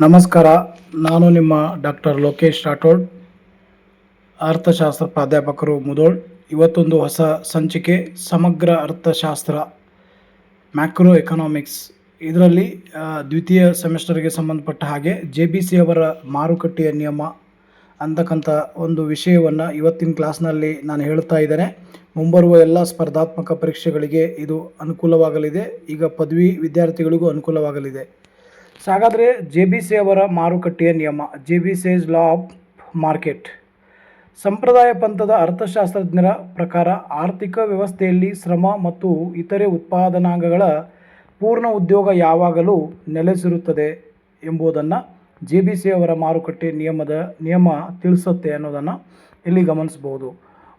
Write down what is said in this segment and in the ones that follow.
ನಮಸ್ಕಾರ. ನಾನು ನಿಮ್ಮ ಡಾಕ್ಟರ್ ಲೋಕೇಶ್ ರಾಠೋಡ್, ಅರ್ಥಶಾಸ್ತ್ರ ಪ್ರಾಧ್ಯಾಪಕರು, ಮುಧೋಳ್. ಇವತ್ತೊಂದು ಹೊಸ ಸಂಚಿಕೆ, ಸಮಗ್ರ ಅರ್ಥಶಾಸ್ತ್ರ, ಮ್ಯಾಕ್ರೋ ಎಕನಾಮಿಕ್ಸ್. ಇದರಲ್ಲಿ ದ್ವಿತೀಯ ಸೆಮಿಸ್ಟರ್ಗೆ ಸಂಬಂಧಪಟ್ಟ ಹಾಗೆ JBC ಅವರ ಮಾರುಕಟ್ಟೆಯ ನಿಯಮ ಅಂತಕ್ಕಂಥ ಒಂದು ವಿಷಯವನ್ನು ಇವತ್ತಿನ ಕ್ಲಾಸ್ನಲ್ಲಿ ನಾನು ಹೇಳ್ತಾ ಇದ್ದೇನೆ. ಮುಂಬರುವ ಎಲ್ಲ ಸ್ಪರ್ಧಾತ್ಮಕ ಪರೀಕ್ಷೆಗಳಿಗೆ ಇದು ಅನುಕೂಲವಾಗಲಿದೆ. ಈಗ ಪದವಿ ವಿದ್ಯಾರ್ಥಿಗಳಿಗೂ ಅನುಕೂಲವಾಗಲಿದೆ. ಸೊ ಹಾಗಾದರೆ JBC ಅವರ ಮಾರುಕಟ್ಟೆಯ ನಿಯಮ, JBC's ಲಾ ಆಫ್ ಮಾರ್ಕೆಟ್. ಸಂಪ್ರದಾಯ ಪಂಥದ ಅರ್ಥಶಾಸ್ತ್ರಜ್ಞರ ಪ್ರಕಾರ ಆರ್ಥಿಕ ವ್ಯವಸ್ಥೆಯಲ್ಲಿ ಶ್ರಮ ಮತ್ತು ಇತರೆ ಉತ್ಪಾದನಾಂಗಗಳ ಪೂರ್ಣ ಉದ್ಯೋಗ ಯಾವಾಗಲೂ ನೆಲೆಸಿರುತ್ತದೆ ಎಂಬುದನ್ನು JBC ಅವರ ಮಾರುಕಟ್ಟೆ ನಿಯಮ ತಿಳಿಸುತ್ತೆ ಅನ್ನೋದನ್ನು ಇಲ್ಲಿ ಗಮನಿಸಬಹುದು.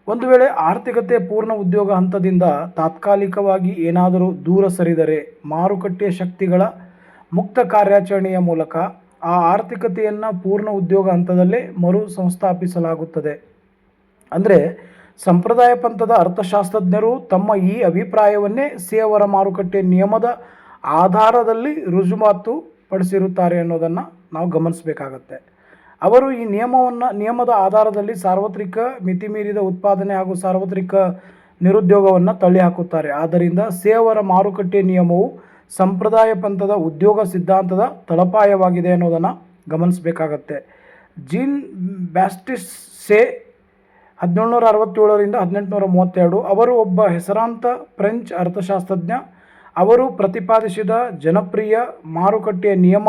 ಒಂದು ವೇಳೆ ಆರ್ಥಿಕತೆ ಪೂರ್ಣ ಉದ್ಯೋಗ ಹಂತದಿಂದ ತಾತ್ಕಾಲಿಕವಾಗಿ ಏನಾದರೂ ದೂರ ಸರಿದರೆ ಮಾರುಕಟ್ಟೆಯ ಶಕ್ತಿಗಳ ಮುಕ್ತ ಕಾರ್ಯಾಚರಣೆಯ ಮೂಲಕ ಆ ಆರ್ಥಿಕತೆಯನ್ನು ಪೂರ್ಣ ಉದ್ಯೋಗ ಹಂತದಲ್ಲೇ ಮರು ಸಂಸ್ಥಾಪಿಸಲಾಗುತ್ತದೆ. ಅಂದರೆ ಸಂಪ್ರದಾಯ ಪಂಥದ ಅರ್ಥಶಾಸ್ತ್ರಜ್ಞರು ತಮ್ಮ ಈ ಅಭಿಪ್ರಾಯವನ್ನೇ ಅವರ ಮಾರುಕಟ್ಟೆ ನಿಯಮದ ಆಧಾರದಲ್ಲಿ ರುಜುವಾತು ಪಡಿಸಿರುತ್ತಾರೆ ಅನ್ನೋದನ್ನು ನಾವು ಗಮನಿಸಬೇಕಾಗತ್ತೆ. ಅವರು ಈ ನಿಯಮದ ಆಧಾರದಲ್ಲಿ ಸಾರ್ವತ್ರಿಕ ಮಿತಿಮೀರಿದ ಉತ್ಪಾದನೆ ಹಾಗೂ ಸಾರ್ವತ್ರಿಕ ನಿರುದ್ಯೋಗವನ್ನು ತಳ್ಳಿಹಾಕುತ್ತಾರೆ. ಆದ್ದರಿಂದ ಅವರ ಮಾರುಕಟ್ಟೆ ನಿಯಮವು ಸಂಪ್ರದಾಯ ಪಂಥದ ಉದ್ಯೋಗ ಸಿದ್ಧಾಂತದ ತಳಪಾಯವಾಗಿದೆ ಅನ್ನೋದನ್ನು ಗಮನಿಸಬೇಕಾಗತ್ತೆ. ಜೀನ್ ಬ್ಯಾಪ್ಟಿಸ್ಟ್ ಸೇ 1767 1832 ಅವರು ಒಬ್ಬ ಹೆಸರಾಂತ ಫ್ರೆಂಚ್ ಅರ್ಥಶಾಸ್ತ್ರಜ್ಞ. ಅವರು ಪ್ರತಿಪಾದಿಸಿದ ಜನಪ್ರಿಯ ಮಾರುಕಟ್ಟೆಯ ನಿಯಮ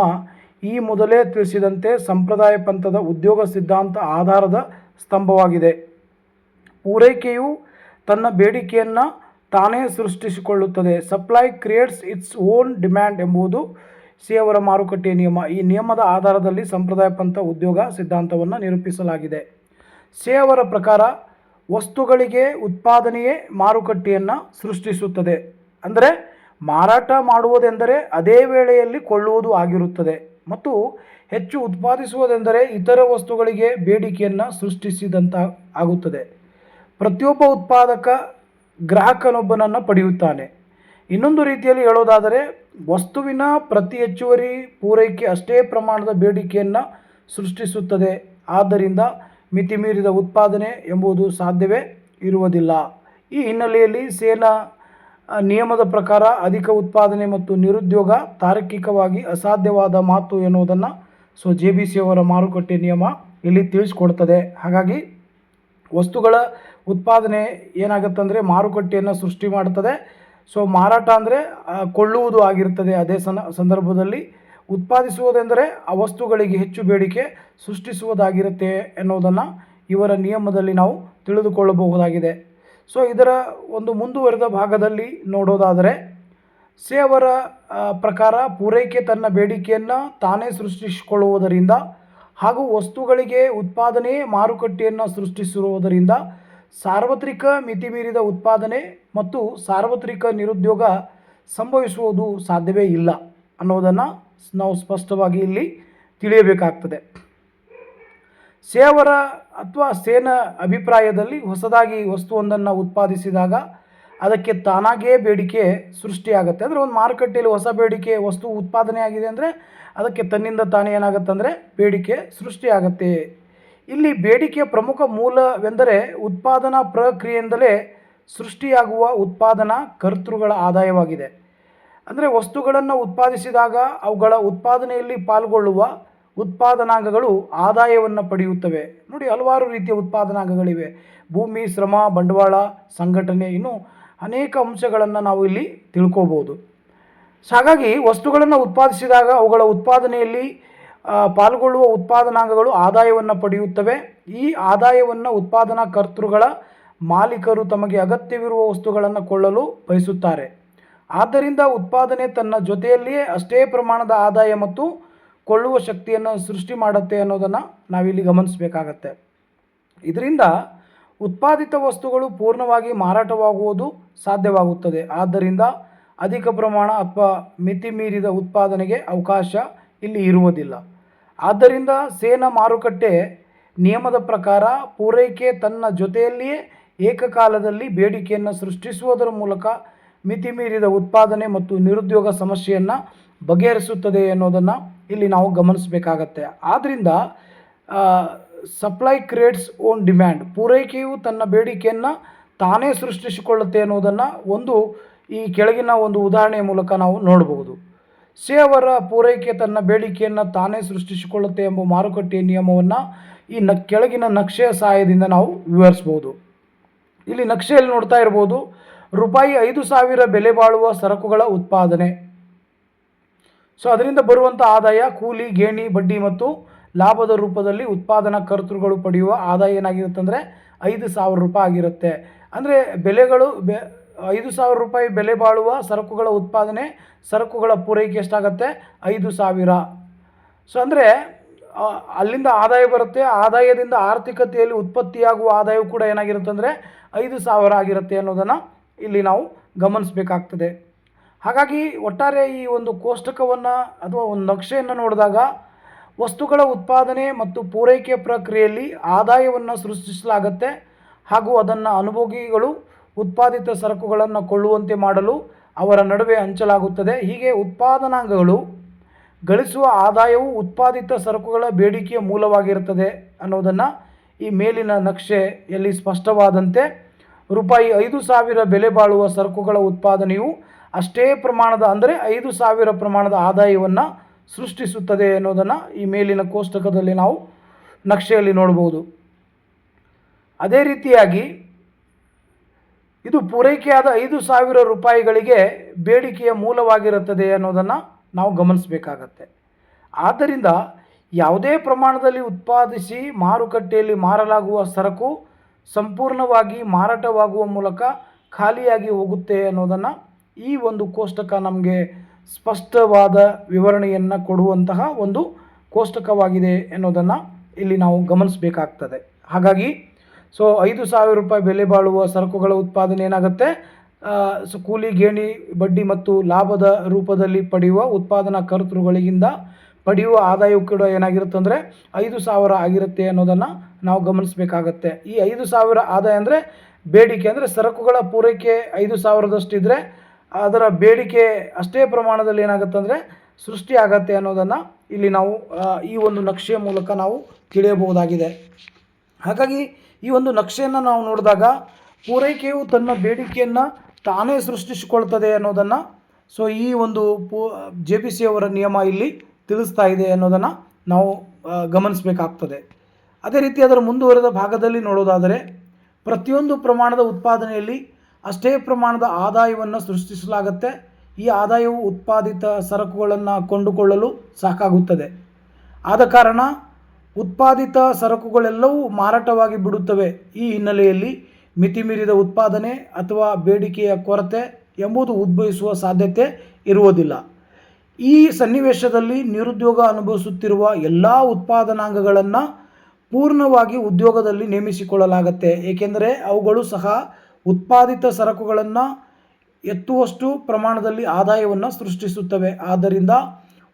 ಈ ಮೊದಲೇ ತಿಳಿಸಿದಂತೆ ಸಂಪ್ರದಾಯ ಪಂಥದ ಉದ್ಯೋಗ ಸಿದ್ಧಾಂತ ಆಧಾರದ ಸ್ತಂಭವಾಗಿದೆ. ಪೂರೈಕೆಯು ತನ್ನ ಬೇಡಿಕೆಯನ್ನು ತಾನೇ ಸೃಷ್ಟಿಸಿಕೊಳ್ಳುತ್ತದೆ. Supply creates its own demand ಎಂಬುದು ಅವರ ಮಾರುಕಟ್ಟೆಯ ನಿಯಮ. ಈ ನಿಯಮದ ಆಧಾರದಲ್ಲಿ ಸಂಪ್ರದಾಯ ಪಂಥ ಉದ್ಯೋಗ ಸಿದ್ಧಾಂತವನ್ನು ನಿರೂಪಿಸಲಾಗಿದೆ. ಅವರ ಪ್ರಕಾರ ವಸ್ತುಗಳಿಗೆ ಉತ್ಪಾದನೆಯೇ ಮಾರುಕಟ್ಟೆಯನ್ನು ಸೃಷ್ಟಿಸುತ್ತದೆ. ಅಂದರೆ ಮಾರಾಟ ಮಾಡುವುದೆಂದರೆ ಅದೇ ವೇಳೆಯಲ್ಲಿ ಕೊಳ್ಳುವುದು ಆಗಿರುತ್ತದೆ ಮತ್ತು ಹೆಚ್ಚು ಉತ್ಪಾದಿಸುವುದೆಂದರೆ ಇತರ ವಸ್ತುಗಳಿಗೆ ಬೇಡಿಕೆಯನ್ನು ಸೃಷ್ಟಿಸಿದಂತ ಆಗುತ್ತದೆ. ಪ್ರತಿಯೊಬ್ಬ ಉತ್ಪಾದಕ ಗ್ರಾಹಕನೊಬ್ಬನನ್ನು ಪಡೆಯುತ್ತಾನೆ. ಇನ್ನೊಂದು ರೀತಿಯಲ್ಲಿ ಹೇಳೋದಾದರೆ ವಸ್ತುವಿನ ಪ್ರತಿ ಹೆಚ್ಚುವರಿ ಪೂರೈಕೆ ಅಷ್ಟೇ ಪ್ರಮಾಣದ ಬೇಡಿಕೆಯನ್ನು ಸೃಷ್ಟಿಸುತ್ತದೆ. ಆದ್ದರಿಂದ ಮಿತಿಮೀರಿದ ಉತ್ಪಾದನೆ ಎಂಬುದು ಸಾಧ್ಯವೇ ಇರುವುದಿಲ್ಲ. ಈ ಹಿನ್ನೆಲೆಯಲ್ಲಿ ನಿಯಮದ ಪ್ರಕಾರ ಅಧಿಕ ಉತ್ಪಾದನೆ ಮತ್ತು ನಿರುದ್ಯೋಗ ತಾರ್ಕಿಕವಾಗಿ ಅಸಾಧ್ಯವಾದ ಮಾತು ಎನ್ನುವುದನ್ನು JBC ಅವರ ಮಾರುಕಟ್ಟೆ ನಿಯಮ ಇಲ್ಲಿ ತಿಳಿಸ್ಕೊಡ್ತದೆ. ಹಾಗಾಗಿ ವಸ್ತುಗಳ ಉತ್ಪಾದನೆ ಏನಾಗುತ್ತಂದರೆ ಮಾರುಕಟ್ಟೆಯನ್ನು ಸೃಷ್ಟಿ ಮಾಡ್ತದೆ. ಮಾರಾಟ ಅಂದರೆ ಕೊಳ್ಳುವುದು ಆಗಿರ್ತದೆ. ಅದೇ ಸಂದರ್ಭದಲ್ಲಿ ಉತ್ಪಾದಿಸುವುದೆಂದರೆ ಆ ವಸ್ತುಗಳಿಗೆ ಹೆಚ್ಚು ಬೇಡಿಕೆ ಸೃಷ್ಟಿಸುವುದಾಗಿರುತ್ತೆ ಎನ್ನುವುದನ್ನು ಇವರ ನಿಯಮದಲ್ಲಿ ನಾವು ತಿಳಿದುಕೊಳ್ಳಬಹುದಾಗಿದೆ. ಇದರ ಒಂದು ಮುಂದುವರೆದ ಭಾಗದಲ್ಲಿ ನೋಡೋದಾದರೆ ಅವರ ಪ್ರಕಾರ ಪೂರೈಕೆ ತನ್ನ ಬೇಡಿಕೆಯನ್ನು ತಾನೇ ಸೃಷ್ಟಿಸಿಕೊಳ್ಳುವುದರಿಂದ ಹಾಗೂ ವಸ್ತುಗಳಿಗೆ ಉತ್ಪಾದನೆ ಮಾರುಕಟ್ಟೆಯನ್ನು ಸೃಷ್ಟಿಸಿರುವುದರಿಂದ ಸಾರ್ವತ್ರಿಕ ಮಿತಿಮೀರಿದ ಉತ್ಪಾದನೆ ಮತ್ತು ಸಾರ್ವತ್ರಿಕ ನಿರುದ್ಯೋಗ ಸಂಭವಿಸುವುದು ಸಾಧ್ಯವೇ ಇಲ್ಲ ಅನ್ನೋದನ್ನು ನಾವು ಸ್ಪಷ್ಟವಾಗಿ ಇಲ್ಲಿ ತಿಳಿಯಬೇಕಾಗ್ತದೆ. ಅವರ ಅಥವಾ ಸೇನ ಅಭಿಪ್ರಾಯದಲ್ಲಿ ಹೊಸದಾಗಿ ವಸ್ತುವೊಂದನ್ನು ಉತ್ಪಾದಿಸಿದಾಗ ಅದಕ್ಕೆ ತಾನಾಗಿಯೇ ಬೇಡಿಕೆ ಸೃಷ್ಟಿಯಾಗುತ್ತೆ. ಅಂದರೆ ಒಂದು ಮಾರುಕಟ್ಟೆಯಲ್ಲಿ ಹೊಸ ಬೇಡಿಕೆ ವಸ್ತು ಉತ್ಪಾದನೆ ಆಗಿದೆ ಅಂದರೆ ಅದಕ್ಕೆ ತನ್ನಿಂದ ತಾನೇ ಏನಾಗುತ್ತೆ ಅಂದರೆ ಬೇಡಿಕೆ ಸೃಷ್ಟಿಯಾಗತ್ತೆ. ಇಲ್ಲಿ ಬೇಡಿಕೆಯ ಪ್ರಮುಖ ಮೂಲವೆಂದರೆ ಉತ್ಪಾದನಾ ಪ್ರಕ್ರಿಯೆಯಿಂದಲೇ ಸೃಷ್ಟಿಯಾಗುವ ಉತ್ಪಾದನಾ ಕರ್ತೃಗಳ ಆದಾಯವಾಗಿದೆ. ಅಂದರೆ ವಸ್ತುಗಳನ್ನು ಉತ್ಪಾದಿಸಿದಾಗ ಅವುಗಳ ಉತ್ಪಾದನೆಯಲ್ಲಿ ಪಾಲ್ಗೊಳ್ಳುವ ಉತ್ಪಾದನಾಂಗಗಳು ಆದಾಯವನ್ನು ಪಡೆಯುತ್ತವೆ. ನೋಡಿ, ಹಲವಾರು ರೀತಿಯ ಉತ್ಪಾದನಾಂಗಗಳಿವೆ. ಭೂಮಿ, ಶ್ರಮ, ಬಂಡವಾಳ, ಸಂಘಟನೆ, ಇನ್ನೂ ಅನೇಕ ಅಂಶಗಳನ್ನು ನಾವು ಇಲ್ಲಿ ತಿಳ್ಕೋಬೋದು. ಹಾಗಾಗಿ ವಸ್ತುಗಳನ್ನು ಉತ್ಪಾದಿಸಿದಾಗ ಅವುಗಳ ಉತ್ಪಾದನೆಯಲ್ಲಿ ಪಾಲ್ಗೊಳ್ಳುವ ಉತ್ಪಾದನಾಂಗಗಳು ಆದಾಯವನ್ನು ಪಡೆಯುತ್ತವೆ. ಈ ಆದಾಯವನ್ನು ಉತ್ಪಾದನಾ ಕರ್ತೃಗಳ ಮಾಲೀಕರು ತಮಗೆ ಅಗತ್ಯವಿರುವ ವಸ್ತುಗಳನ್ನು ಕೊಳ್ಳಲು ಬಯಸುತ್ತಾರೆ. ಆದ್ದರಿಂದ ಉತ್ಪಾದನೆ ತನ್ನ ಜೊತೆಯಲ್ಲಿಯೇ ಅಷ್ಟೇ ಪ್ರಮಾಣದ ಆದಾಯ ಮತ್ತು ಕೊಳ್ಳುವ ಶಕ್ತಿಯನ್ನು ಸೃಷ್ಟಿ ಮಾಡುತ್ತೆ ಅನ್ನೋದನ್ನು ನಾವಿಲ್ಲಿ ಗಮನಿಸಬೇಕಾಗತ್ತೆ. ಇದರಿಂದ ಉತ್ಪಾದಿತ ವಸ್ತುಗಳು ಪೂರ್ಣವಾಗಿ ಮಾರಾಟವಾಗುವುದು ಸಾಧ್ಯವಾಗುತ್ತದೆ. ಆದ್ದರಿಂದ ಅಧಿಕ ಪ್ರಮಾಣ ಅಥವಾ ಮಿತಿ ಮೀರಿದ ಉತ್ಪಾದನೆಗೆ ಅವಕಾಶ ಇಲ್ಲಿ ಇರುವುದಿಲ್ಲ. ಆದ್ದರಿಂದ ಮಾರುಕಟ್ಟೆ ನಿಯಮದ ಪ್ರಕಾರ ಪೂರೈಕೆ ತನ್ನ ಜೊತೆಯಲ್ಲಿಯೇ ಏಕಕಾಲದಲ್ಲಿ ಬೇಡಿಕೆಯನ್ನು ಸೃಷ್ಟಿಸುವುದರ ಮೂಲಕ ಮಿತಿಮೀರಿದ ಉತ್ಪಾದನೆ ಮತ್ತು ನಿರುದ್ಯೋಗ ಸಮಸ್ಯೆಯನ್ನು ಬಗೆಹರಿಸುತ್ತದೆ ಎನ್ನುವುದನ್ನು ಇಲ್ಲಿ ನಾವು ಗಮನಿಸಬೇಕಾಗತ್ತೆ. ಆದ್ದರಿಂದ ಸಪ್ಲೈ ಕ್ರಿಯೇಟ್ಸ್ ಓನ್ ಡಿಮ್ಯಾಂಡ್, ಪೂರೈಕೆಯು ತನ್ನ ಬೇಡಿಕೆಯನ್ನು ತಾನೇ ಸೃಷ್ಟಿಸಿಕೊಳ್ಳುತ್ತೆ ಅನ್ನೋದನ್ನು ಈ ಕೆಳಗಿನ ಒಂದು ಉದಾಹರಣೆಯ ಮೂಲಕ ನಾವು ನೋಡಬಹುದು. ಅವರ ಪೂರೈಕೆ ತನ್ನ ಬೇಡಿಕೆಯನ್ನು ತಾನೇ ಸೃಷ್ಟಿಸಿಕೊಳ್ಳುತ್ತೆ ಎಂಬ ಮಾರುಕಟ್ಟೆಯ ನಿಯಮವನ್ನು ಈ ಕೆಳಗಿನ ನಕ್ಷೆಯ ಸಹಾಯದಿಂದ ನಾವು ವಿವರಿಸ್ಬೋದು. ಇಲ್ಲಿ ನಕ್ಷೆಯಲ್ಲಿ ನೋಡ್ತಾ ಇರ್ಬೋದು, ₹5,000 ಬೆಲೆ ಬಾಳುವ ಸರಕುಗಳ ಉತ್ಪಾದನೆ. ಸೊ ಅದರಿಂದ ಬರುವಂಥ ಆದಾಯ ಕೂಲಿ, ಗೇಣಿ, ಬಡ್ಡಿ ಮತ್ತು ಲಾಭದ ರೂಪದಲ್ಲಿ ಉತ್ಪಾದನಾ ಕರ್ತೃಗಳು ಪಡೆಯುವ ಆದಾಯ ಏನಾಗಿರುತ್ತೆ ಅಂದರೆ ₹5,000 ಆಗಿರುತ್ತೆ. ಅಂದರೆ ಬೆಲೆಗಳು ₹5,000 ಬೆಲೆ ಬಾಳುವ ಸರಕುಗಳ ಉತ್ಪಾದನೆ, ಸರಕುಗಳ ಪೂರೈಕೆ ಎಷ್ಟಾಗುತ್ತೆ? 5,000. ಸೊ ಅಂದರೆ ಅಲ್ಲಿಂದ ಆದಾಯ ಬರುತ್ತೆ. ಆದಾಯದಿಂದ ಆರ್ಥಿಕತೆಯಲ್ಲಿ ಉತ್ಪತ್ತಿಯಾಗುವ ಆದಾಯವು ಕೂಡ ಏನಾಗಿರುತ್ತೆ ಅಂದರೆ 5,000 ಆಗಿರುತ್ತೆ ಅನ್ನೋದನ್ನು ಇಲ್ಲಿ ನಾವು ಗಮನಿಸಬೇಕಾಗ್ತದೆ. ಹಾಗಾಗಿ ಒಟ್ಟಾರೆ ಈ ಒಂದು ಕೋಷ್ಟಕವನ್ನು ಅಥವಾ ಒಂದು ನಕ್ಷೆಯನ್ನು ನೋಡಿದಾಗ ವಸ್ತುಗಳ ಉತ್ಪಾದನೆ ಮತ್ತು ಪೂರೈಕೆ ಪ್ರಕ್ರಿಯೆಯಲ್ಲಿ ಆದಾಯವನ್ನು ಸೃಷ್ಟಿಸಲಾಗುತ್ತೆ ಹಾಗೂ ಅದನ್ನು ಅನುಭೋಗಿಗಳು ಉತ್ಪಾದಿತ ಸರಕುಗಳನ್ನು ಕೊಳ್ಳುವಂತೆ ಮಾಡಲು ಅವರ ನಡುವೆ ಹಂಚಲಾಗುತ್ತದೆ. ಹೀಗೆ ಉತ್ಪಾದನಾಂಗಗಳು ಗಳಿಸುವ ಆದಾಯವು ಉತ್ಪಾದಿತ ಸರಕುಗಳ ಬೇಡಿಕೆಯ ಮೂಲವಾಗಿರುತ್ತದೆ ಅನ್ನೋದನ್ನು ಈ ಮೇಲಿನ ನಕ್ಷೆಯಲ್ಲಿ ಸ್ಪಷ್ಟವಾದಂತೆ ₹5,000 ಬೆಲೆ ಬಾಳುವ ಸರಕುಗಳ ಉತ್ಪಾದನೆಯು ಅಷ್ಟೇ ಪ್ರಮಾಣದ ಅಂದರೆ 5,000 ಪ್ರಮಾಣದ ಆದಾಯವನ್ನು ಸೃಷ್ಟಿಸುತ್ತದೆ ಅನ್ನೋದನ್ನು ಈ ಮೇಲಿನ ಕೋಷ್ಟಕದಲ್ಲಿ ನಾವು ನಕ್ಷೆಯಲ್ಲಿ ನೋಡಬಹುದು. ಅದೇ ರೀತಿಯಾಗಿ ಇದು ಪೂರೈಕೆಯಾದ ₹5,000 ಬೇಡಿಕೆಯ ಮೂಲವಾಗಿರುತ್ತದೆ ಅನ್ನೋದನ್ನು ನಾವು ಗಮನಿಸಬೇಕಾಗತ್ತೆ. ಆದ್ದರಿಂದ ಯಾವುದೇ ಪ್ರಮಾಣದಲ್ಲಿ ಉತ್ಪಾದಿಸಿ ಮಾರುಕಟ್ಟೆಯಲ್ಲಿ ಮಾರಲಾಗುವ ಸರಕು ಸಂಪೂರ್ಣವಾಗಿ ಮಾರಾಟವಾಗುವ ಮೂಲಕ ಖಾಲಿಯಾಗಿ ಹೋಗುತ್ತೆ ಅನ್ನೋದನ್ನು ಈ ಒಂದು ಕೋಷ್ಟಕ ನಮಗೆ ಸ್ಪಷ್ಟವಾದ ವಿವರಣೆಯನ್ನು ಕೊಡುವಂತಹ ಒಂದು ಕೋಷ್ಟಕವಾಗಿದೆ ಅನ್ನೋದನ್ನು ಇಲ್ಲಿ ನಾವು ಗಮನಿಸಬೇಕಾಗ್ತದೆ. ಹಾಗಾಗಿ ₹5,000 ಬೆಲೆ ಬಾಳುವ ಸರಕುಗಳ ಉತ್ಪಾದನೆ ಏನಾಗುತ್ತೆ? ಕೂಲಿ, ಗೇಣಿ, ಬಡ್ಡಿ ಮತ್ತು ಲಾಭದ ರೂಪದಲ್ಲಿ ಪಡೆಯುವ ಉತ್ಪಾದನಾ ಕರ್ತೃಗಳಿಂದ ಪಡೆಯುವ ಆದಾಯವು ಕೂಡ ಏನಾಗಿರುತ್ತೆ ಅಂದರೆ 5,000 ಆಗಿರುತ್ತೆ ಅನ್ನೋದನ್ನು ನಾವು ಗಮನಿಸಬೇಕಾಗತ್ತೆ. ಈ 5,000 ಆದಾಯ ಅಂದರೆ ಬೇಡಿಕೆ, ಅಂದರೆ ಸರಕುಗಳ ಪೂರೈಕೆ 5,000ದಷ್ಟು ಇದ್ದರೆ ಅದರ ಬೇಡಿಕೆ ಅಷ್ಟೇ ಪ್ರಮಾಣದಲ್ಲಿ ಏನಾಗುತ್ತೆ ಅಂದರೆ ಸೃಷ್ಟಿಯಾಗತ್ತೆ ಅನ್ನೋದನ್ನು ಇಲ್ಲಿ ನಾವು ಈ ಒಂದು ನಕ್ಷೆಯ ಮೂಲಕ ನಾವು ತಿಳಿಯಬಹುದಾಗಿದೆ. ಹಾಗಾಗಿ ಈ ಒಂದು ನಕ್ಷೆಯನ್ನು ನಾವು ನೋಡಿದಾಗ ಪೂರೈಕೆಯು ತನ್ನ ಬೇಡಿಕೆಯನ್ನು ತಾನೇ ಸೃಷ್ಟಿಸಿಕೊಳ್ತದೆ ಅನ್ನೋದನ್ನು ಈ ಒಂದು JBC ಅವರ ನಿಯಮ ಇಲ್ಲಿ ತಿಳಿಸ್ತಾ ಇದೆ ಅನ್ನೋದನ್ನು ನಾವು ಗಮನಿಸಬೇಕಾಗ್ತದೆ. ಅದೇ ರೀತಿ ಅದರ ಮುಂದುವರೆದ ಭಾಗದಲ್ಲಿ ನೋಡೋದಾದರೆ ಪ್ರತಿಯೊಂದು ಪ್ರಮಾಣದ ಉತ್ಪಾದನೆಯಲ್ಲಿ ಅಷ್ಟೇ ಪ್ರಮಾಣದ ಆದಾಯವನ್ನು ಸೃಷ್ಟಿಸಲಾಗುತ್ತೆ. ಈ ಆದಾಯವು ಉತ್ಪಾದಿತ ಸರಕುಗಳನ್ನು ಕೊಂಡುಕೊಳ್ಳಲು ಸಾಕಾಗುತ್ತದೆ. ಆದ ಕಾರಣ ಉತ್ಪಾದಿತ ಸರಕುಗಳೆಲ್ಲವೂ ಮಾರಾಟವಾಗಿ ಬಿಡುತ್ತವೆ. ಈ ಹಿನ್ನೆಲೆಯಲ್ಲಿ ಮಿತಿಮೀರಿದ ಉತ್ಪಾದನೆ ಅಥವಾ ಬೇಡಿಕೆಯ ಕೊರತೆ ಎಂಬುದು ಉದ್ಭವಿಸುವ ಸಾಧ್ಯತೆ ಇರುವುದಿಲ್ಲ. ಈ ಸನ್ನಿವೇಶದಲ್ಲಿ ನಿರುದ್ಯೋಗ ಅನುಭವಿಸುತ್ತಿರುವ ಎಲ್ಲ ಉತ್ಪಾದನಾಂಗಗಳನ್ನು ಪೂರ್ಣವಾಗಿ ಉದ್ಯೋಗದಲ್ಲಿ ನೇಮಿಸಿಕೊಳ್ಳಲಾಗುತ್ತೆ. ಏಕೆಂದರೆ ಅವುಗಳು ಸಹ ಉತ್ಪಾದಿತ ಸರಕುಗಳನ್ನು ಎತ್ತುವಷ್ಟು ಪ್ರಮಾಣದಲ್ಲಿ ಆದಾಯವನ್ನು ಸೃಷ್ಟಿಸುತ್ತವೆ. ಆದ್ದರಿಂದ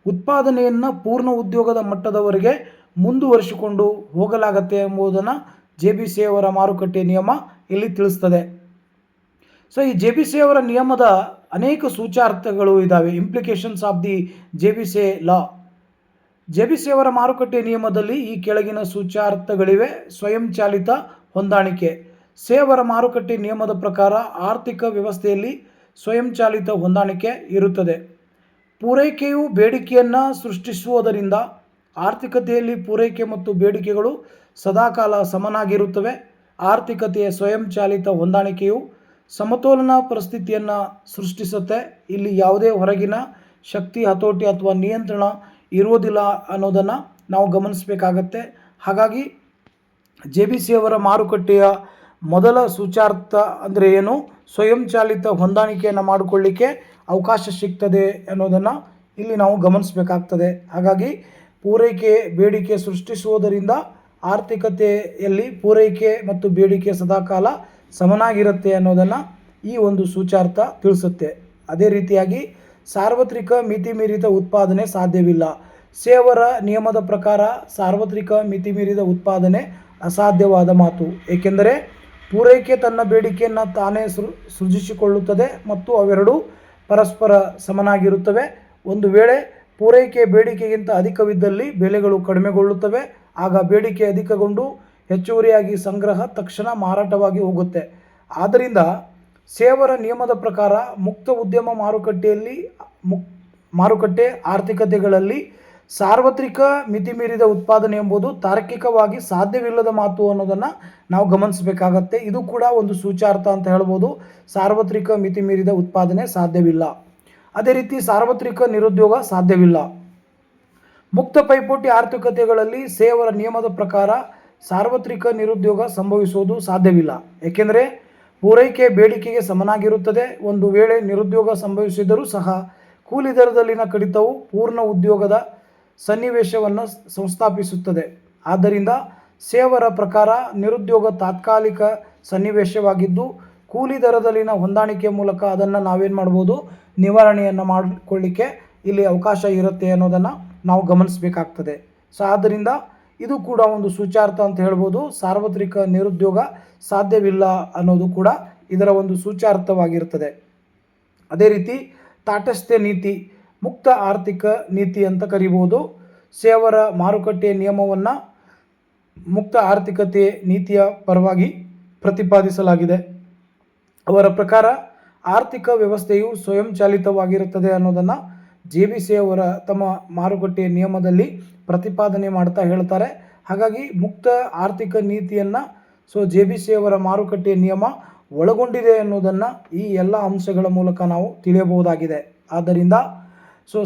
ಉತ್ಪಾದನೆಯನ್ನು ಪೂರ್ಣ ಉದ್ಯೋಗದ ಮಟ್ಟದವರೆಗೆ ಮುಂದುವರಿಸಿಕೊಂಡು ಹೋಗಲಾಗತ್ತೆ ಎಂಬುದನ್ನು JBC ಅವರ ಮಾರುಕಟ್ಟೆ ನಿಯಮ ಇಲ್ಲಿ ತಿಳಿಸ್ತದೆ. ಈ JBC ಅವರ ನಿಯಮದ ಅನೇಕ ಸೂಚ್ಯಾರ್ಥಗಳು ಇದ್ದಾವೆ. Implications of the JBC law. JBC ಅವರ ಮಾರುಕಟ್ಟೆ ನಿಯಮದಲ್ಲಿ ಈ ಕೆಳಗಿನ ಸೂಚ್ಯಾರ್ಥಗಳಿವೆ. ಸ್ವಯಂಚಾಲಿತ ಹೊಂದಾಣಿಕೆ. ಅವರ ಮಾರುಕಟ್ಟೆ ನಿಯಮದ ಪ್ರಕಾರ ಆರ್ಥಿಕ ವ್ಯವಸ್ಥೆಯಲ್ಲಿ ಸ್ವಯಂಚಾಲಿತ ಹೊಂದಾಣಿಕೆ ಇರುತ್ತದೆ. ಪೂರೈಕೆಯು ಬೇಡಿಕೆಯನ್ನು ಸೃಷ್ಟಿಸುವುದರಿಂದ ಆರ್ಥಿಕತೆಯಲ್ಲಿ ಪೂರೈಕೆ ಮತ್ತು ಬೇಡಿಕೆಗಳು ಸದಾಕಾಲ ಸಮನಾಗಿರುತ್ತವೆ. ಆರ್ಥಿಕತೆಯ ಸ್ವಯಂಚಾಲಿತ ಹೊಂದಾಣಿಕೆಯು ಸಮತೋಲನ ಪರಿಸ್ಥಿತಿಯನ್ನು ಸೃಷ್ಟಿಸುತ್ತೆ. ಇಲ್ಲಿ ಯಾವುದೇ ಹೊರಗಿನ ಶಕ್ತಿ, ಹತೋಟಿ ಅಥವಾ ನಿಯಂತ್ರಣ ಇರುವುದಿಲ್ಲ ಅನ್ನೋದನ್ನು ನಾವು ಗಮನಿಸಬೇಕಾಗತ್ತೆ. ಹಾಗಾಗಿ JBC ಅವರ ಮಾರುಕಟ್ಟೆಯ ಮೊದಲ ಸೂಚ್ಯಾರ್ಥ ಅಂದರೆ ಏನು? ಸ್ವಯಂಚಾಲಿತ ಹೊಂದಾಣಿಕೆಯನ್ನು ಮಾಡಿಕೊಳ್ಳಿಕ್ಕೆ ಅವಕಾಶ ಸಿಗ್ತದೆ ಅನ್ನೋದನ್ನು ಇಲ್ಲಿ ನಾವು ಗಮನಿಸಬೇಕಾಗ್ತದೆ. ಹಾಗಾಗಿ ಪೂರೈಕೆ ಬೇಡಿಕೆ ಸೃಷ್ಟಿಸುವುದರಿಂದ ಆರ್ಥಿಕತೆಯಲ್ಲಿ ಪೂರೈಕೆ ಮತ್ತು ಬೇಡಿಕೆ ಸದಾಕಾಲ ಸಮನಾಗಿರುತ್ತೆ ಅನ್ನೋದನ್ನು ಈ ಒಂದು ಸೂಚ್ಯಾರ್ಥ ತಿಳಿಸುತ್ತೆ. ಅದೇ ರೀತಿಯಾಗಿ ಸಾರ್ವತ್ರಿಕ ಮಿತಿಮೀರಿದ ಉತ್ಪಾದನೆ ಸಾಧ್ಯವಿಲ್ಲ. ಅವರ ನಿಯಮದ ಪ್ರಕಾರ ಸಾರ್ವತ್ರಿಕ ಮಿತಿಮೀರಿದ ಉತ್ಪಾದನೆ ಅಸಾಧ್ಯವಾದ ಮಾತು. ಏಕೆಂದರೆ ಪೂರೈಕೆ ತನ್ನ ಬೇಡಿಕೆಯನ್ನು ತಾನೇ ಸೃಜಿಸಿಕೊಳ್ಳುತ್ತದೆ ಮತ್ತು ಅವೆರಡೂ ಪರಸ್ಪರ ಸಮನಾಗಿರುತ್ತವೆ. ಒಂದು ವೇಳೆ ಪೂರೈಕೆ ಬೇಡಿಕೆಗಿಂತ ಅಧಿಕವಿದ್ದಲ್ಲಿ ಬೆಲೆಗಳು ಕಡಿಮೆಗೊಳ್ಳುತ್ತವೆ. ಆಗ ಬೇಡಿಕೆ ಅಧಿಕಗೊಂಡು ಹೆಚ್ಚುವರಿಯಾಗಿ ಸಂಗ್ರಹ ತಕ್ಷಣ ಮಾರಾಟವಾಗಿ ಹೋಗುತ್ತೆ. ಆದ್ದರಿಂದ ಸೇವರ ನಿಯಮದ ಪ್ರಕಾರ ಮುಕ್ತ ಉದ್ಯಮ ಮಾರುಕಟ್ಟೆ ಆರ್ಥಿಕತೆಗಳಲ್ಲಿ ಸಾರ್ವತ್ರಿಕ ಮಿತಿಮೀರಿದ ಉತ್ಪಾದನೆ ಎಂಬುದು ತಾರ್ಕಿಕವಾಗಿ ಸಾಧ್ಯವಿಲ್ಲದ ಮಾತು ಅನ್ನೋದನ್ನು ನಾವು ಗಮನಿಸಬೇಕಾಗತ್ತೆ. ಇದು ಕೂಡ ಒಂದು ಸೂಚ್ಯಾರ್ಥ ಅಂತ ಹೇಳ್ಬೋದು. ಸಾರ್ವತ್ರಿಕ ಮಿತಿಮೀರಿದ ಉತ್ಪಾದನೆ ಸಾಧ್ಯವಿಲ್ಲ. ಅದೇ ರೀತಿ ಸಾರ್ವತ್ರಿಕ ನಿರುದ್ಯೋಗ ಸಾಧ್ಯವಿಲ್ಲ. ಮುಕ್ತ ಪೈಪೋಟಿ ಆರ್ಥಿಕತೆಗಳಲ್ಲಿ ಸೇವರ ನಿಯಮದ ಪ್ರಕಾರ ಸಾರ್ವತ್ರಿಕ ನಿರುದ್ಯೋಗ ಸಂಭವಿಸುವುದು ಸಾಧ್ಯವಿಲ್ಲ. ಏಕೆಂದರೆ ಪೂರೈಕೆ ಬೇಡಿಕೆಗೆ ಸಮನಾಗಿರುತ್ತದೆ. ಒಂದು ವೇಳೆ ನಿರುದ್ಯೋಗ ಸಂಭವಿಸಿದರೂ ಸಹ ಕೂಲಿ ದರದಲ್ಲಿನ ಕಡಿತವು ಪೂರ್ಣ ಉದ್ಯೋಗದ ಸನ್ನಿವೇಶವನ್ನು ಸಂಸ್ಥಾಪಿಸುತ್ತದೆ. ಆದ್ದರಿಂದ ಸೇವರ ಪ್ರಕಾರ ನಿರುದ್ಯೋಗ ತಾತ್ಕಾಲಿಕ ಸನ್ನಿವೇಶವಾಗಿದ್ದು ಕೂಲಿ ದರದಲ್ಲಿನ ಹೊಂದಾಣಿಕೆ ಮೂಲಕ ಅದನ್ನು ನಾವೇನು ಮಾಡ್ಬೋದು, ನಿವಾರಣೆಯನ್ನು ಮಾಡಿಕೊಳ್ಳಿಕ್ಕೆ ಇಲ್ಲಿ ಅವಕಾಶ ಇರುತ್ತೆ ಅನ್ನೋದನ್ನು ನಾವು ಗಮನಿಸಬೇಕಾಗ್ತದೆ. ಸೊ ಆದ್ದರಿಂದ ಇದು ಕೂಡ ಒಂದು ಸೂಚ್ಯಾರ್ಥ ಅಂತ ಹೇಳ್ಬೋದು. ಸಾರ್ವತ್ರಿಕ ನಿರುದ್ಯೋಗ ಸಾಧ್ಯವಿಲ್ಲ ಅನ್ನೋದು ಕೂಡ ಇದರ ಒಂದು ಸೂಚ್ಯಾರ್ಥವಾಗಿರ್ತದೆ. ಅದೇ ರೀತಿ ತಾಟಸ್ಥ್ಯ ನೀತಿ, ಮುಕ್ತ ಆರ್ಥಿಕ ನೀತಿ ಅಂತ ಕರಿಬೋದು. ಸೇವರ ಮಾರುಕಟ್ಟೆಯ ನಿಯಮವನ್ನು ಮುಕ್ತ ಆರ್ಥಿಕತೆ ನೀತಿಯ ಪರವಾಗಿ ಪ್ರತಿಪಾದಿಸಲಾಗಿದೆ. ಅವರ ಪ್ರಕಾರ ಆರ್ಥಿಕ ವ್ಯವಸ್ಥೆಯು ಸ್ವಯಂಚಾಲಿತವಾಗಿರುತ್ತದೆ ಅನ್ನೋದನ್ನು JBC ಅವರ ತಮ್ಮ ಮಾರುಕಟ್ಟೆಯ ನಿಯಮದಲ್ಲಿ ಪ್ರತಿಪಾದನೆ ಮಾಡ್ತಾ ಹೇಳ್ತಾರೆ. ಹಾಗಾಗಿ ಮುಕ್ತ ಆರ್ಥಿಕ ನೀತಿಯನ್ನು JBC ಅವರ ಮಾರುಕಟ್ಟೆಯ ನಿಯಮ ಒಳಗೊಂಡಿದೆ ಅನ್ನೋದನ್ನು ಈ ಎಲ್ಲ ಅಂಶಗಳ ಮೂಲಕ ನಾವು ತಿಳಿಯಬಹುದಾಗಿದೆ. ಆದ್ದರಿಂದ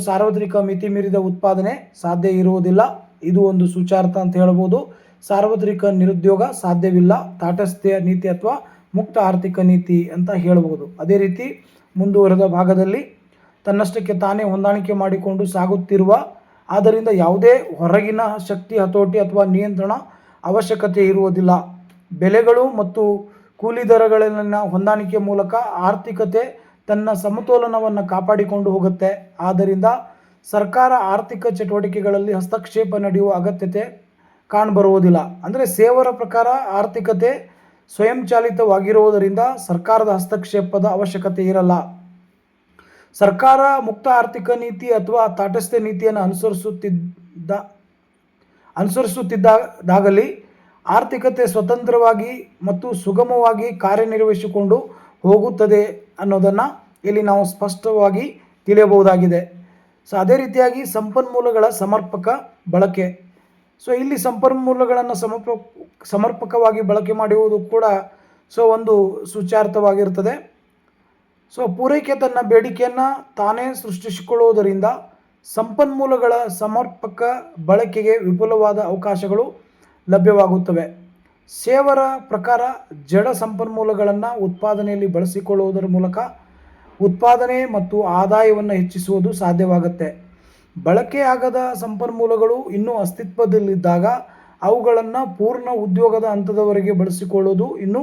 ಸಾರ್ವತ್ರಿಕ ಮಿತಿ ಮೀರಿದ ಉತ್ಪಾದನೆ ಸಾಧ್ಯ ಇರುವುದಿಲ್ಲ. ಇದು ಒಂದು ಸೂಚ್ಯಾರ್ಥ ಅಂತ ಹೇಳ್ಬೋದು. ಸಾರ್ವತ್ರಿಕ ನಿರುದ್ಯೋಗ ಸಾಧ್ಯವಿಲ್ಲ, ತಾಟಸ್ಥ್ಯ ನೀತಿ ಅಥವಾ ಮುಕ್ತ ಆರ್ಥಿಕ ನೀತಿ ಅಂತ ಹೇಳ್ಬೋದು. ಅದೇ ರೀತಿ ಮುಂದುವರೆದ ಭಾಗದಲ್ಲಿ ತನ್ನಷ್ಟಕ್ಕೆ ತಾನೇ ಹೊಂದಾಣಿಕೆ ಮಾಡಿಕೊಂಡು ಸಾಗುತ್ತಿರುವ, ಆದ್ದರಿಂದ ಯಾವುದೇ ಹೊರಗಿನ ಶಕ್ತಿ ಹತೋಟಿ ಅಥವಾ ನಿಯಂತ್ರಣ ಅವಶ್ಯಕತೆ ಇರುವುದಿಲ್ಲ. ಬೆಲೆಗಳು ಮತ್ತು ಕೂಲಿ ದರಗಳಲ್ಲಿನ ಹೊಂದಾಣಿಕೆ ಮೂಲಕ ಆರ್ಥಿಕತೆ ತನ್ನ ಸಮತೋಲನವನ್ನು ಕಾಪಾಡಿಕೊಂಡು ಹೋಗುತ್ತೆ. ಆದ್ದರಿಂದ ಸರ್ಕಾರ ಆರ್ಥಿಕ ಚಟುವಟಿಕೆಗಳಲ್ಲಿ ಹಸ್ತಕ್ಷೇಪ ನಡೆಯುವ ಅಗತ್ಯತೆ ಕಾಣಬರುವುದಿಲ್ಲ. ಅಂದರೆ ಸೇವರ ಪ್ರಕಾರ ಆರ್ಥಿಕತೆ ಸ್ವಯಂಚಾಲಿತವಾಗಿರುವುದರಿಂದ ಸರ್ಕಾರದ ಹಸ್ತಕ್ಷೇಪದ ಅವಶ್ಯಕತೆ ಇರಲ್ಲ. ಸರ್ಕಾರ ಮುಕ್ತ ಆರ್ಥಿಕ ನೀತಿ ಅಥವಾ ತಾಟಸ್ಥ್ಯ ನೀತಿಯನ್ನು ಅನುಸರಿಸುತ್ತಿದ್ದಾಗಲಿ ಆರ್ಥಿಕತೆ ಸ್ವತಂತ್ರವಾಗಿ ಮತ್ತು ಸುಗಮವಾಗಿ ಕಾರ್ಯನಿರ್ವಹಿಸಿಕೊಂಡು ಹೋಗುತ್ತದೆ ಅನ್ನೋದನ್ನು ಇಲ್ಲಿ ನಾವು ಸ್ಪಷ್ಟವಾಗಿ ತಿಳಿಯಬಹುದಾಗಿದೆ. ಅದೇ ರೀತಿಯಾಗಿ ಸಂಪನ್ಮೂಲಗಳ ಸಮರ್ಪಕ ಬಳಕೆ. ಇಲ್ಲಿ ಸಂಪನ್ಮೂಲಗಳನ್ನು ಸಮರ್ಪಕವಾಗಿ ಬಳಕೆ ಮಾಡುವುದು ಕೂಡ ಒಂದು ಸೂಚ್ಯಾರ್ಥವಾಗಿರ್ತದೆ. ಪೂರೈಕೆ ತನ್ನ ಬೇಡಿಕೆಯನ್ನು ತಾನೇ ಸೃಷ್ಟಿಸಿಕೊಳ್ಳುವುದರಿಂದ ಸಂಪನ್ಮೂಲಗಳ ಸಮರ್ಪಕ ಬಳಕೆಗೆ ವಿಪುಲವಾದ ಅವಕಾಶಗಳು ಲಭ್ಯವಾಗುತ್ತವೆ. ಸೇವರ ಪ್ರಕಾರ ಜಡ ಸಂಪನ್ಮೂಲಗಳನ್ನು ಉತ್ಪಾದನೆಯಲ್ಲಿ ಬಳಸಿಕೊಳ್ಳುವುದರ ಮೂಲಕ ಉತ್ಪಾದನೆ ಮತ್ತು ಆದಾಯವನ್ನು ಹೆಚ್ಚಿಸುವುದು ಸಾಧ್ಯವಾಗುತ್ತೆ. ಬಳಕೆಯಾಗದ ಸಂಪನ್ಮೂಲಗಳು ಇನ್ನೂ ಅಸ್ತಿತ್ವದಲ್ಲಿದ್ದಾಗ ಅವುಗಳನ್ನು ಪೂರ್ಣ ಉದ್ಯೋಗದ ಹಂತದವರೆಗೆ ಬಳಸಿಕೊಳ್ಳುವುದು ಇನ್ನೂ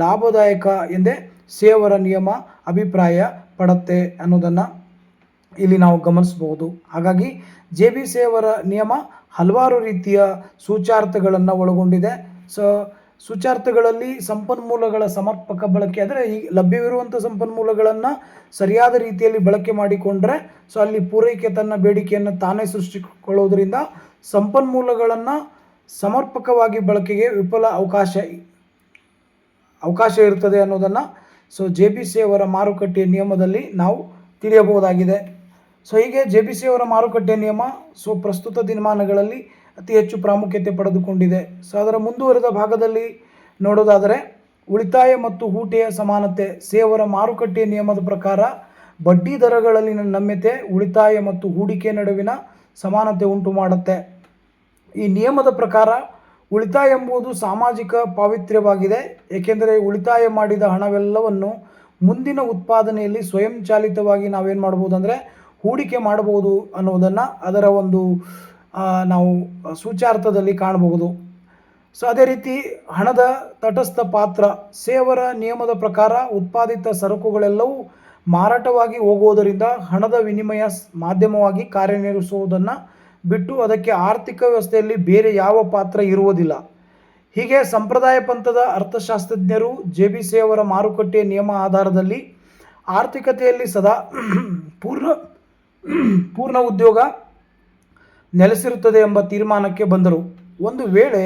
ಲಾಭದಾಯಕ ಎಂದೇ ಸೇವರ ನಿಯಮ ಅಭಿಪ್ರಾಯ ಪಡುತ್ತೆ ಅನ್ನೋದನ್ನು ಇಲ್ಲಿ ನಾವು ಗಮನಿಸಬಹುದು. ಹಾಗಾಗಿ JBC ಅವರ ನಿಯಮ ಹಲವಾರು ರೀತಿಯ ಸೂಚ್ಯಾರ್ಥಗಳನ್ನು ಒಳಗೊಂಡಿದೆ. ಸೂಚ್ಯಾರ್ಥಗಳಲ್ಲಿ ಸಂಪನ್ಮೂಲಗಳ ಸಮರ್ಪಕ ಬಳಕೆ ಅಂದರೆ ಈ ಲಭ್ಯವಿರುವಂಥ ಸಂಪನ್ಮೂಲಗಳನ್ನು ಸರಿಯಾದ ರೀತಿಯಲ್ಲಿ ಬಳಕೆ ಮಾಡಿಕೊಂಡ್ರೆ ಅಲ್ಲಿ ಪೂರೈಕೆ ತನ್ನ ಬೇಡಿಕೆಯನ್ನು ತಾನೇ ಸೃಷ್ಟಿಸಿಕೊಳ್ಳುವುದರಿಂದ ಸಂಪನ್ಮೂಲಗಳನ್ನು ಸಮರ್ಪಕವಾಗಿ ಬಳಕೆಗೆ ವಿಪುಲ ಅವಕಾಶ ಇರ್ತದೆ ಅನ್ನೋದನ್ನು JBC ಅವರ ಮಾರುಕಟ್ಟೆಯ ನಿಯಮದಲ್ಲಿ ನಾವು ತಿಳಿಯಬಹುದಾಗಿದೆ. ಹೀಗೆ JBC ಅವರ ಮಾರುಕಟ್ಟೆಯ ನಿಯಮ ಪ್ರಸ್ತುತ ದಿನಮಾನಗಳಲ್ಲಿ ಅತಿ ಹೆಚ್ಚು ಪ್ರಾಮುಖ್ಯತೆ ಪಡೆದುಕೊಂಡಿದೆ. ಅದರ ಮುಂದುವರೆದ ಭಾಗದಲ್ಲಿ ನೋಡೋದಾದರೆ ಉಳಿತಾಯ ಮತ್ತು ಹೂಟೆಯ ಸಮಾನತೆ. ಸೇವರ ಮಾರುಕಟ್ಟೆಯ ನಿಯಮದ ಪ್ರಕಾರ ಬಡ್ಡಿ ದರಗಳಲ್ಲಿನ ನಮ್ಯತೆ ಉಳಿತಾಯ ಮತ್ತು ಹೂಡಿಕೆ ನಡುವಿನ ಸಮಾನತೆ ಉಂಟು ಮಾಡುತ್ತೆ. ಈ ನಿಯಮದ ಪ್ರಕಾರ ಉಳಿತಾಯ ಎಂಬುದು ಸಾಮಾಜಿಕ ಪಾವಿತ್ರ್ಯವಾಗಿದೆ. ಏಕೆಂದರೆ ಉಳಿತಾಯ ಮಾಡಿದ ಹಣವೆಲ್ಲವನ್ನು ಮುಂದಿನ ಉತ್ಪಾದನೆಯಲ್ಲಿ ಸ್ವಯಂಚಾಲಿತವಾಗಿ ನಾವೇನು ಮಾಡ್ಬೋದು ಅಂದರೆ ಹೂಡಿಕೆ ಮಾಡಬಹುದು ಅನ್ನೋದನ್ನು ಅದರ ಒಂದು ನಾವು ಸೂಚ್ಯಾರ್ಥದಲ್ಲಿ ಕಾಣಬಹುದು. ಅದೇ ರೀತಿ ಹಣದ ತಟಸ್ಥ ಪಾತ್ರ. ಸೇವರ ನಿಯಮದ ಪ್ರಕಾರ ಉತ್ಪಾದಿತ ಸರಕುಗಳೆಲ್ಲವೂ ಮಾರಾಟವಾಗಿ ಹೋಗುವುದರಿಂದ ಹಣದ ವಿನಿಮಯ ಮಾಧ್ಯಮವಾಗಿ ಕಾರ್ಯನಿರ್ವಹಿಸುವುದನ್ನು ಬಿಟ್ಟು ಅದಕ್ಕೆ ಆರ್ಥಿಕ ವ್ಯವಸ್ಥೆಯಲ್ಲಿ ಬೇರೆ ಯಾವ ಪಾತ್ರ ಇರುವುದಿಲ್ಲ. ಹೀಗೆ ಸಂಪ್ರದಾಯ ಪಂಥದ ಅರ್ಥಶಾಸ್ತ್ರಜ್ಞರು JBC ಅವರ ಮಾರುಕಟ್ಟೆಯ ನಿಯಮ ಆಧಾರದಲ್ಲಿ ಆರ್ಥಿಕತೆಯಲ್ಲಿ ಸದಾ ಪೂರ್ಣ ಉದ್ಯೋಗ ನೆಲೆಸಿರುತ್ತದೆ ಎಂಬ ತೀರ್ಮಾನಕ್ಕೆ ಬಂದರು. ಒಂದು ವೇಳೆ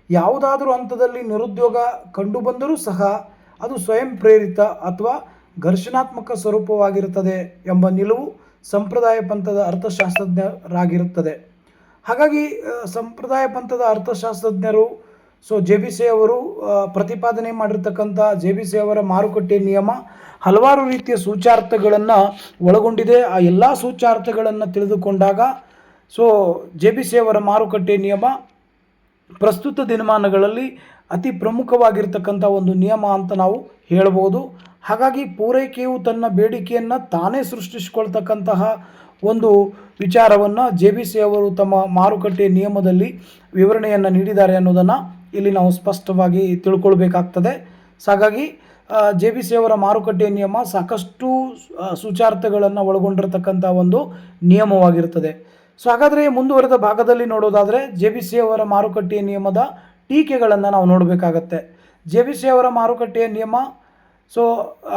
ಯಾವುದಾದರೂ ಹಂತದಲ್ಲಿ ನಿರುದ್ಯೋಗ ಕಂಡುಬಂದರೂ ಸಹ ಅದು ಸ್ವಯಂ ಪ್ರೇರಿತ ಅಥವಾ ಘರ್ಷಣಾತ್ಮಕ ಸ್ವರೂಪವಾಗಿರುತ್ತದೆ ಎಂಬ ನಿಲುವು ಸಂಪ್ರದಾಯ ಪಂಥದ ಅರ್ಥಶಾಸ್ತ್ರಜ್ಞರಾಗಿರುತ್ತದೆ. ಹಾಗಾಗಿ ಸಂಪ್ರದಾಯ ಪಂಥದ ಅರ್ಥಶಾಸ್ತ್ರಜ್ಞರು ಜೆ.ಬಿ.ಸೆ ಅವರು ಪ್ರತಿಪಾದನೆ ಮಾಡಿರ್ತಕ್ಕಂಥ ಜೆ.ಬಿ.ಸೆ ಅವರ ಮಾರುಕಟ್ಟೆ ನಿಯಮ ಹಲವಾರು ರೀತಿಯ ಸೂಚ್ಯಾರ್ಥಗಳನ್ನು ಒಳಗೊಂಡಿದೆ. ಆ ಎಲ್ಲ ಸೂಚ್ಯಾರ್ಥಗಳನ್ನು ತಿಳಿದುಕೊಂಡಾಗ ಜೆ.ಬಿ.ಸೆ ಅವರ ಮಾರುಕಟ್ಟೆ ನಿಯಮ ಪ್ರಸ್ತುತ ದಿನಮಾನಗಳಲ್ಲಿ ಅತಿ ಪ್ರಮುಖವಾಗಿರ್ತಕ್ಕಂಥ ಒಂದು ನಿಯಮ ಅಂತ ನಾವು ಹೇಳ್ಬೋದು. ಹಾಗಾಗಿ ಪೂರೈಕೆಯು ತನ್ನ ಬೇಡಿಕೆಯನ್ನು ತಾನೇ ಸೃಷ್ಟಿಸಿಕೊಳ್ತಕ್ಕಂತಹ ಒಂದು ವಿಚಾರವನ್ನು ಜೆ.ಬಿ.ಸೆ ಅವರು ತಮ್ಮ ಮಾರುಕಟ್ಟೆ ನಿಯಮದಲ್ಲಿ ವಿವರಣೆಯನ್ನು ನೀಡಿದ್ದಾರೆ ಅನ್ನೋದನ್ನು ಇಲ್ಲಿ ನಾವು ಸ್ಪಷ್ಟವಾಗಿ ತಿಳ್ಕೊಳ್ಬೇಕಾಗ್ತದೆ. ಹಾಗಾಗಿ ಜೆ.ಬಿ.ಸೆ ಅವರ ಮಾರುಕಟ್ಟೆ ನಿಯಮ ಸಾಕಷ್ಟು ಸೂಚ್ಯಾರ್ಥಗಳನ್ನು ಒಳಗೊಂಡಿರತಕ್ಕಂಥ ಒಂದು ನಿಯಮವಾಗಿರುತ್ತದೆ. ಹಾಗಾದರೆ ಮುಂದುವರೆದ ಭಾಗದಲ್ಲಿ ನೋಡೋದಾದರೆ ಜೆ.ಬಿ.ಸೆ ಅವರ ಮಾರುಕಟ್ಟೆಯ ನಿಯಮದ ಟೀಕೆಗಳನ್ನು ನಾವು ನೋಡಬೇಕಾಗತ್ತೆ. ಜೆ.ಬಿ.ಸೆ ಅವರ ಮಾರುಕಟ್ಟೆಯ ನಿಯಮ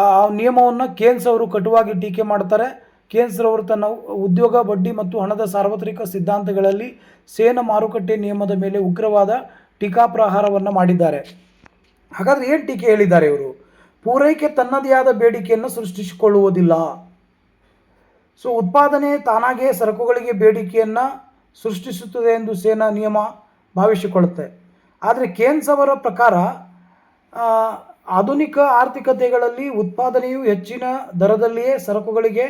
ಆ ನಿಯಮವನ್ನು ಕೇನ್ಸ್ ಅವರು ಕಟುವಾಗಿ ಟೀಕೆ ಮಾಡ್ತಾರೆ. ಕೇನ್ಸ್ ರವರು ತನ್ನ ಉದ್ಯೋಗ, ಬಡ್ಡಿ ಮತ್ತು ಹಣದ ಸಾರ್ವತ್ರಿಕ ಸಿದ್ಧಾಂತಗಳಲ್ಲಿ ಸೇನ ಮಾರುಕಟ್ಟೆ ನಿಯಮದ ಮೇಲೆ ಉಗ್ರವಾದ ಟೀಕಾಪ್ರಹಾರವನ್ನು ಮಾಡಿದ್ದಾರೆ. ಹಾಗಾದರೆ ಏನು ಟೀಕೆ ಹೇಳಿದ್ದಾರೆ ಇವರು? ಪೂರೈಕೆ ತನ್ನದೇ ಆದ ಬೇಡಿಕೆಯನ್ನು ಸೃಷ್ಟಿಸಿಕೊಳ್ಳುವುದಿಲ್ಲ. ಉತ್ಪಾದನೆ ತಾನಾಗೇ ಸರಕುಗಳಿಗೆ ಬೇಡಿಕೆಯನ್ನು ಸೃಷ್ಟಿಸುತ್ತದೆ ಎಂದು ಸೇನಾ ನಿಯಮ ಭಾವಿಸಿಕೊಳ್ಳುತ್ತೆ. ಆದರೆ ಕೇನ್ಸ್ ಅವರ ಪ್ರಕಾರ ಆಧುನಿಕ ಆರ್ಥಿಕತೆಗಳಲ್ಲಿ ಉತ್ಪಾದನೆಯು ಹೆಚ್ಚಿನ ದರದಲ್ಲಿಯೇ ಸರಕುಗಳಿಗೆ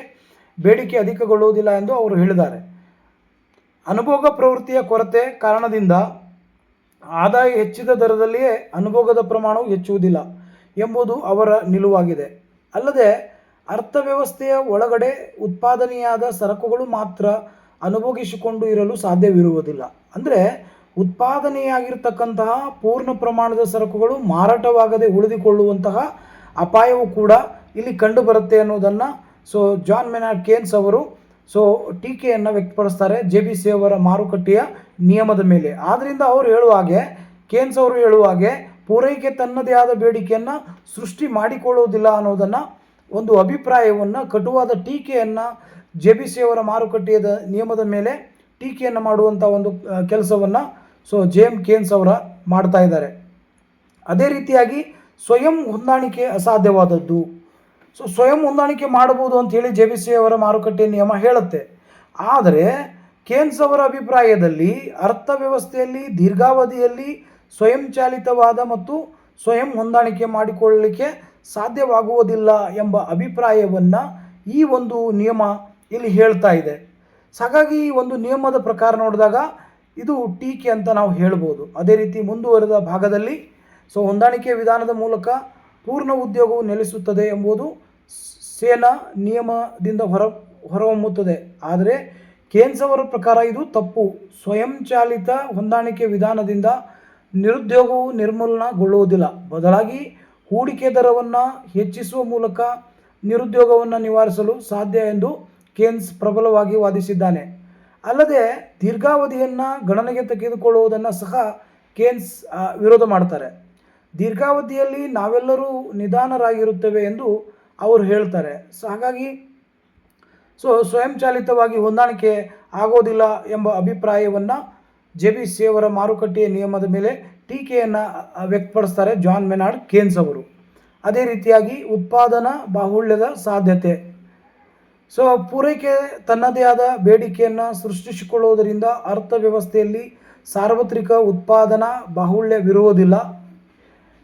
ಬೇಡಿಕೆ ಅಧಿಕಗೊಳ್ಳುವುದಿಲ್ಲ ಎಂದು ಅವರು ಹೇಳಿದ್ದಾರೆ. ಅನುಭೋಗ ಪ್ರವೃತ್ತಿಯ ಕೊರತೆ ಕಾರಣದಿಂದ ಆದಾಯ ಹೆಚ್ಚಿದ ದರದಲ್ಲಿಯೇ ಅನುಭೋಗದ ಪ್ರಮಾಣವು ಹೆಚ್ಚುವುದಿಲ್ಲ ಎಂಬುದು ಅವರ ನಿಲುವಾಗಿದೆ. ಅಲ್ಲದೆ ಅರ್ಥವ್ಯವಸ್ಥೆಯ ಒಳಗಡೆ ಉತ್ಪಾದನೆಯಾದ ಸರಕುಗಳು ಮಾತ್ರ ಅನುಭೋಗಿಸಿಕೊಂಡು ಇರಲು ಸಾಧ್ಯವಿರುವುದಿಲ್ಲ. ಅಂದರೆ ಉತ್ಪಾದನೆಯಾಗಿರ್ತಕ್ಕಂತಹ ಪೂರ್ಣ ಪ್ರಮಾಣದ ಸರಕುಗಳು ಮಾರಾಟವಾಗದೆ ಉಳಿದುಕೊಳ್ಳುವಂತಹ ಅಪಾಯವು ಕೂಡ ಇಲ್ಲಿ ಕಂಡುಬರುತ್ತೆ ಅನ್ನೋದನ್ನು ಜಾನ್ ಮೆನಾರ್ಡ್ ಕೇನ್ಸ್ ಅವರು ಟೀಕೆಯನ್ನು ವ್ಯಕ್ತಪಡಿಸ್ತಾರೆ ಜೆ.ಬಿ.ಸೆ ಅವರ ಮಾರುಕಟ್ಟೆಯ ನಿಯಮದ ಮೇಲೆ. ಆದ್ದರಿಂದ ಅವರು ಕೇನ್ಸ್ ಅವರು ಹೇಳುವ ಹಾಗೆ ಪೂರೈಕೆ ತನ್ನದೇ ಆದ ಬೇಡಿಕೆಯನ್ನು ಸೃಷ್ಟಿ ಮಾಡಿಕೊಳ್ಳುವುದಿಲ್ಲ ಅನ್ನೋದನ್ನು ಒಂದು ಅಭಿಪ್ರಾಯವನ್ನು, ಕಟುವಾದ ಟೀಕೆಯನ್ನು ಜೆ.ಬಿ.ಸೆ ಅವರ ಮಾರುಕಟ್ಟೆಯ ನಿಯಮದ ಮೇಲೆ ಟೀಕೆಯನ್ನು ಮಾಡುವಂಥ ಒಂದು ಕೆಲಸವನ್ನು ಜೆ.ಎಂ ಕೇನ್ಸ್ ಅವರ ಮಾಡ್ತಾ ಇದ್ದಾರೆ. ಅದೇ ರೀತಿಯಾಗಿ ಸ್ವಯಂ ಹೊಂದಾಣಿಕೆ ಅಸಾಧ್ಯವಾದದ್ದು. ಸ್ವಯಂ ಹೊಂದಾಣಿಕೆ ಮಾಡಬಹುದು ಅಂಥೇಳಿ ಜೆ.ಬಿ.ಸೆ ಅವರ ಮಾರುಕಟ್ಟೆ ನಿಯಮ ಹೇಳುತ್ತೆ. ಆದರೆ ಕೇನ್ಸ್ ಅವರ ಅಭಿಪ್ರಾಯದಲ್ಲಿ ಅರ್ಥವ್ಯವಸ್ಥೆಯಲ್ಲಿ ದೀರ್ಘಾವಧಿಯಲ್ಲಿ ಸ್ವಯಂಚಾಲಿತವಾದ ಮತ್ತು ಸ್ವಯಂ ಹೊಂದಾಣಿಕೆ ಮಾಡಿಕೊಳ್ಳಲಿಕ್ಕೆ ಸಾಧ್ಯವಾಗುವುದಿಲ್ಲ ಎಂಬ ಅಭಿಪ್ರಾಯವನ್ನು ಈ ಒಂದು ನಿಯಮ ಇಲ್ಲಿ ಹೇಳ್ತಾ ಇದೆ. ಹಾಗಾಗಿ ಈ ಒಂದು ನಿಯಮದ ಪ್ರಕಾರ ನೋಡಿದಾಗ ಇದು ಟೀಕೆ ಅಂತ ನಾವು ಹೇಳ್ಬೋದು. ಅದೇ ರೀತಿ ಮುಂದುವರೆದ ಭಾಗದಲ್ಲಿ ಹೊಂದಾಣಿಕೆ ವಿಧಾನದ ಮೂಲಕ ಪೂರ್ಣ ಉದ್ಯೋಗವು ನೆಲೆಸುತ್ತದೆ ಎಂಬುದು ಸೇನಾ ನಿಯಮದಿಂದ ಹೊರಹೊಮ್ಮುತ್ತದೆ. ಆದರೆ ಕೇನ್ಸ್ ಅವರ ಪ್ರಕಾರ ಇದು ತಪ್ಪು. ಸ್ವಯಂಚಾಲಿತ ಹೊಂದಾಣಿಕೆ ವಿಧಾನದಿಂದ ನಿರುದ್ಯೋಗವು ನಿರ್ಮೂಲನಗೊಳ್ಳುವುದಿಲ್ಲ. ಬದಲಾಗಿ ಹೂಡಿಕೆ ದರವನ್ನು ಹೆಚ್ಚಿಸುವ ಮೂಲಕ ನಿರುದ್ಯೋಗವನ್ನು ನಿವಾರಿಸಲು ಸಾಧ್ಯ ಎಂದು ಕೇನ್ಸ್ ಪ್ರಬಲವಾಗಿ ವಾದಿಸಿದ್ದಾನೆ. ಅಲ್ಲದೆ ದೀರ್ಘಾವಧಿಯನ್ನು ಗಣನೆಗೆ ತೆಗೆದುಕೊಳ್ಳುವುದನ್ನು ಸಹ ಕೇನ್ಸ್ ವಿರೋಧ ಮಾಡ್ತಾರೆ. ದೀರ್ಘಾವಧಿಯಲ್ಲಿ ನಾವೆಲ್ಲರೂ ನಿಧಾನರಾಗಿರುತ್ತೇವೆ ಎಂದು ಅವರು ಹೇಳ್ತಾರೆ. ಹಾಗಾಗಿ ಸ್ವಯಂಚಾಲಿತವಾಗಿ ಹೊಂದಾಣಿಕೆ ಆಗೋದಿಲ್ಲ ಎಂಬ ಅಭಿಪ್ರಾಯವನ್ನು ಜೆ.ಬಿ.ಸೆ ಅವರ ಮಾರುಕಟ್ಟೆಯ ನಿಯಮದ ಮೇಲೆ ಟೀಕೆಯನ್ನು ವ್ಯಕ್ತಪಡಿಸ್ತಾರೆ ಜಾನ್ ಮೆನಾರ್ಡ್ ಕೇನ್ಸ್ ಅವರು. ಅದೇ ರೀತಿಯಾಗಿ ಉತ್ಪಾದನಾ ಬಾಹುಳ್ಯದ ಸಾಧ್ಯತೆ. ಪೂರೈಕೆ ತನ್ನದೇ ಆದ ಬೇಡಿಕೆಯನ್ನು ಸೃಷ್ಟಿಸಿಕೊಳ್ಳುವುದರಿಂದ ಅರ್ಥವ್ಯವಸ್ಥೆಯಲ್ಲಿ ಸಾರ್ವತ್ರಿಕ ಉತ್ಪಾದನಾ ಬಾಹುಳ್ಯವಿರುವುದಿಲ್ಲ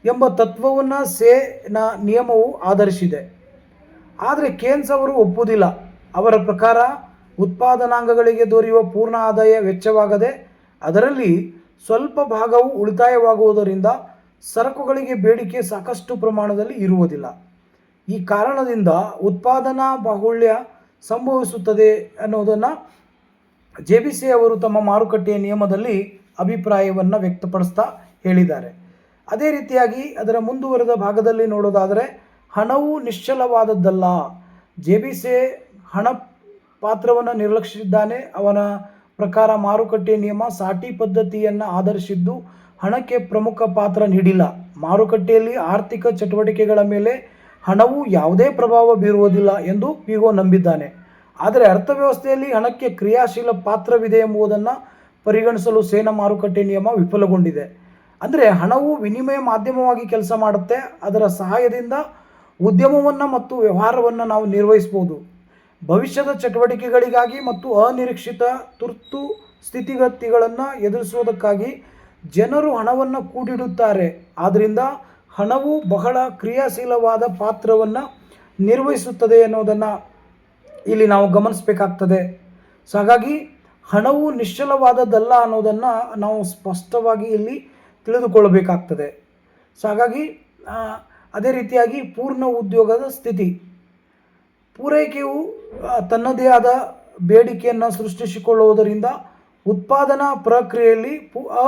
ಎಂಬ ತತ್ವವನ್ನು ಸೇನಾ ನಿಯಮವು ಆಧರಿಸಿದೆ. ಆದರೆ ಕೇನ್ಸ್ ಅವರು ಒಪ್ಪುವುದಿಲ್ಲ. ಅವರ ಪ್ರಕಾರ ಉತ್ಪಾದನಾಂಗಗಳಿಗೆ ದೊರೆಯುವ ಪೂರ್ಣ ಆದಾಯ ವೆಚ್ಚವಾಗದೆ ಅದರಲ್ಲಿ ಸ್ವಲ್ಪ ಭಾಗವು ಉಳಿತಾಯವಾಗುವುದರಿಂದ ಸರಕುಗಳಿಗೆ ಬೇಡಿಕೆ ಸಾಕಷ್ಟು ಪ್ರಮಾಣದಲ್ಲಿ ಇರುವುದಿಲ್ಲ. ಈ ಕಾರಣದಿಂದ ಉತ್ಪಾದನಾ ಬಾಹುಳ್ಯ ಸಂಭವಿಸುತ್ತದೆ ಅನ್ನೋದನ್ನು ಜೆ.ಬಿ.ಸೆ ಅವರು ತಮ್ಮ ಮಾರುಕಟ್ಟೆಯ ನಿಯಮದಲ್ಲಿ ಅಭಿಪ್ರಾಯವನ್ನು ವ್ಯಕ್ತಪಡಿಸ್ತಾ ಹೇಳಿದ್ದಾರೆ. ಅದೇ ರೀತಿಯಾಗಿ ಅದರ ಮುಂದುವರೆದ ಭಾಗದಲ್ಲಿ ನೋಡೋದಾದರೆ ಹಣವು ನಿಶ್ಚಲವಾದದ್ದಲ್ಲ. ಜೆ.ಬಿ.ಸೆ ಹಣ ಪಾತ್ರವನ್ನು ನಿರ್ಲಕ್ಷಿಸಿದ್ದಾನೆ. ಅವನ ಪ್ರಕಾರ ಮಾರುಕಟ್ಟೆ ನಿಯಮ ಸಾಟಿ ಪದ್ಧತಿಯನ್ನು ಆಧರಿಸಿದ್ದು ಹಣಕ್ಕೆ ಪ್ರಮುಖ ಪಾತ್ರ ನೀಡಿಲ್ಲ. ಮಾರುಕಟ್ಟೆಯಲ್ಲಿ ಆರ್ಥಿಕ ಚಟುವಟಿಕೆಗಳ ಮೇಲೆ ಹಣವು ಯಾವುದೇ ಪ್ರಭಾವ ಬೀರುವುದಿಲ್ಲ ಎಂದು ಪಿಗೋ ನಂಬಿದ್ದಾನೆ. ಆದರೆ ಅರ್ಥವ್ಯವಸ್ಥೆಯಲ್ಲಿ ಹಣಕ್ಕೆ ಕ್ರಿಯಾಶೀಲ ಪಾತ್ರವಿದೆ ಎಂಬುದನ್ನು ಪರಿಗಣಿಸಲು ಸೇನಾ ಮಾರುಕಟ್ಟೆ ನಿಯಮ ವಿಫಲಗೊಂಡಿದೆ. ಅಂದರೆ ಹಣವು ವಿನಿಮಯ ಮಾಧ್ಯಮವಾಗಿ ಕೆಲಸ ಮಾಡುತ್ತೆ. ಅದರ ಸಹಾಯದಿಂದ ಉದ್ಯಮವನ್ನು ಮತ್ತು ವ್ಯವಹಾರವನ್ನು ನಾವು ನಿರ್ವಹಿಸ್ಬೋದು. ಭವಿಷ್ಯದ ಚಟುವಟಿಕೆಗಳಿಗಾಗಿ ಮತ್ತು ಅನಿರೀಕ್ಷಿತ ತುರ್ತು ಸ್ಥಿತಿಗತಿಗಳನ್ನು ಎದುರಿಸುವುದಕ್ಕಾಗಿ ಜನರು ಹಣವನ್ನು ಕೂಡಿಡುತ್ತಾರೆ. ಆದ್ದರಿಂದ ಹಣವು ಬಹಳ ಕ್ರಿಯಾಶೀಲವಾದ ಪಾತ್ರವನ್ನು ನಿರ್ವಹಿಸುತ್ತದೆ ಅನ್ನೋದನ್ನು ಇಲ್ಲಿ ನಾವು ಗಮನಿಸಬೇಕಾಗ್ತದೆ. ಸೊ ಹಾಗಾಗಿ ಹಣವು ನಿಶ್ಚಲವಾದದ್ದಲ್ಲ ಅನ್ನೋದನ್ನು ನಾವು ಸ್ಪಷ್ಟವಾಗಿ ಇಲ್ಲಿ ತಿಳಿದುಕೊಳ್ಳಬೇಕಾಗ್ತದೆ. ಸೊ ಹಾಗಾಗಿ ಅದೇ ರೀತಿಯಾಗಿ ಪೂರ್ಣ ಉದ್ಯೋಗದ ಸ್ಥಿತಿ. ಪೂರೈಕೆಯು ತನ್ನದೇ ಆದ ಬೇಡಿಕೆಯನ್ನು ಸೃಷ್ಟಿಸಿಕೊಳ್ಳುವುದರಿಂದ ಉತ್ಪಾದನಾ ಪ್ರಕ್ರಿಯೆಯಲ್ಲಿ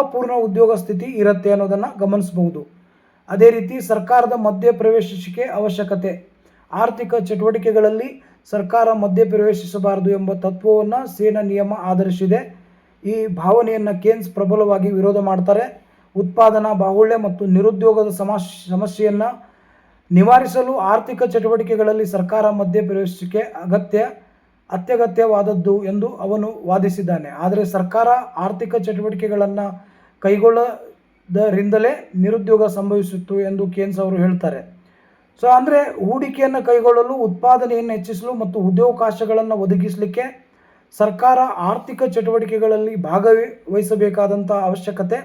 ಅಪೂರ್ಣ ಉದ್ಯೋಗ ಸ್ಥಿತಿ ಇರುತ್ತೆ ಅನ್ನೋದನ್ನು ಗಮನಿಸಬಹುದು. ಅದೇ ರೀತಿ ಸರ್ಕಾರದ ಮಧ್ಯಪ್ರವೇಶಿಕೆ ಅವಶ್ಯಕತೆ. ಆರ್ಥಿಕ ಚಟುವಟಿಕೆಗಳಲ್ಲಿ ಸರ್ಕಾರ ಮಧ್ಯಪ್ರವೇಶಿಸಬಾರದು ಎಂಬ ತತ್ವವನ್ನು ಸೇನಾ ನಿಯಮ ಆಧರಿಸಿದೆ. ಈ ಭಾವನೆಯನ್ನು ಕೇನ್ಸ್ ಪ್ರಬಲವಾಗಿ ವಿರೋಧ ಮಾಡ್ತಾರೆ. ಉತ್ಪಾದನಾ ಬಾಹುಳ್ಯ ಮತ್ತು ನಿರುದ್ಯೋಗದ ಸಮಸ್ಯೆಯನ್ನು ನಿವಾರಿಸಲು ಆರ್ಥಿಕ ಚಟುವಟಿಕೆಗಳಲ್ಲಿ ಸರ್ಕಾರ ಮಧ್ಯಪ್ರವೇಶಿಕೆ ಅತ್ಯಗತ್ಯವಾದದ್ದು ಎಂದು ಅವನು ವಾದಿಸಿದ್ದಾನೆ. ಆದರೆ ಸರ್ಕಾರ ಆರ್ಥಿಕ ಚಟುವಟಿಕೆಗಳನ್ನು ಕೈಗೊಳ್ಳೋದರಿಂದಲೇ ನಿರುದ್ಯೋಗ ಸಂಭವಿಸಿತ್ತು ಎಂದು ಕೇನ್ಸ್ ಅವರು ಹೇಳ್ತಾರೆ. ಸೊ ಅಂದರೆ ಹೂಡಿಕೆಯನ್ನು ಕೈಗೊಳ್ಳಲು, ಉತ್ಪಾದನೆಯನ್ನು ಹೆಚ್ಚಿಸಲು ಮತ್ತು ಉದ್ಯೋಗಾವಕಾಶಗಳನ್ನು ಒದಗಿಸಲಿಕ್ಕೆ ಸರ್ಕಾರ ಆರ್ಥಿಕ ಚಟುವಟಿಕೆಗಳಲ್ಲಿ ಭಾಗವಹಿಸಬೇಕಾದಂಥ ಅವಶ್ಯಕತೆ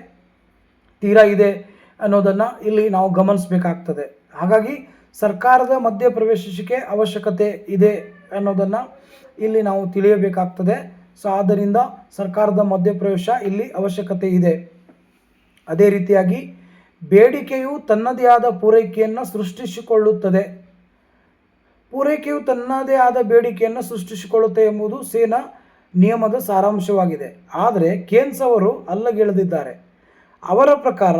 ತೀರಾ ಇದೆ ಅನ್ನೋದನ್ನು ಇಲ್ಲಿ ನಾವು ಗಮನಿಸಬೇಕಾಗ್ತದೆ. ಹಾಗಾಗಿ ಸರ್ಕಾರದ ಮಧ್ಯಪ್ರವೇಶಿಕೆ ಅವಶ್ಯಕತೆ ಇದೆ ಅನ್ನೋದನ್ನು ಇಲ್ಲಿ ನಾವು ತಿಳಿಯಬೇಕಾಗ್ತದೆ. ಸೊ ಆದ್ದರಿಂದ ಸರ್ಕಾರದ ಮಧ್ಯಪ್ರವೇಶ ಇಲ್ಲಿ ಅವಶ್ಯಕತೆ ಇದೆ. ಅದೇ ರೀತಿಯಾಗಿ ಬೇಡಿಕೆಯು ತನ್ನದೇ ಆದ ಪೂರೈಕೆಯನ್ನು ಸೃಷ್ಟಿಸಿಕೊಳ್ಳುತ್ತದೆ. ಪೂರೈಕೆಯು ತನ್ನದೇ ಆದ ಬೇಡಿಕೆಯನ್ನು ಸೃಷ್ಟಿಸಿಕೊಳ್ಳುತ್ತೆ ಎಂಬುದು ಸೇನಾ ನಿಯಮದ ಸಾರಾಂಶವಾಗಿದೆ. ಆದರೆ ಕೇನ್ಸ್ ಅವರು ಅಲ್ಲಗೆಳೆದಿದ್ದಾರೆ. ಅವರ ಪ್ರಕಾರ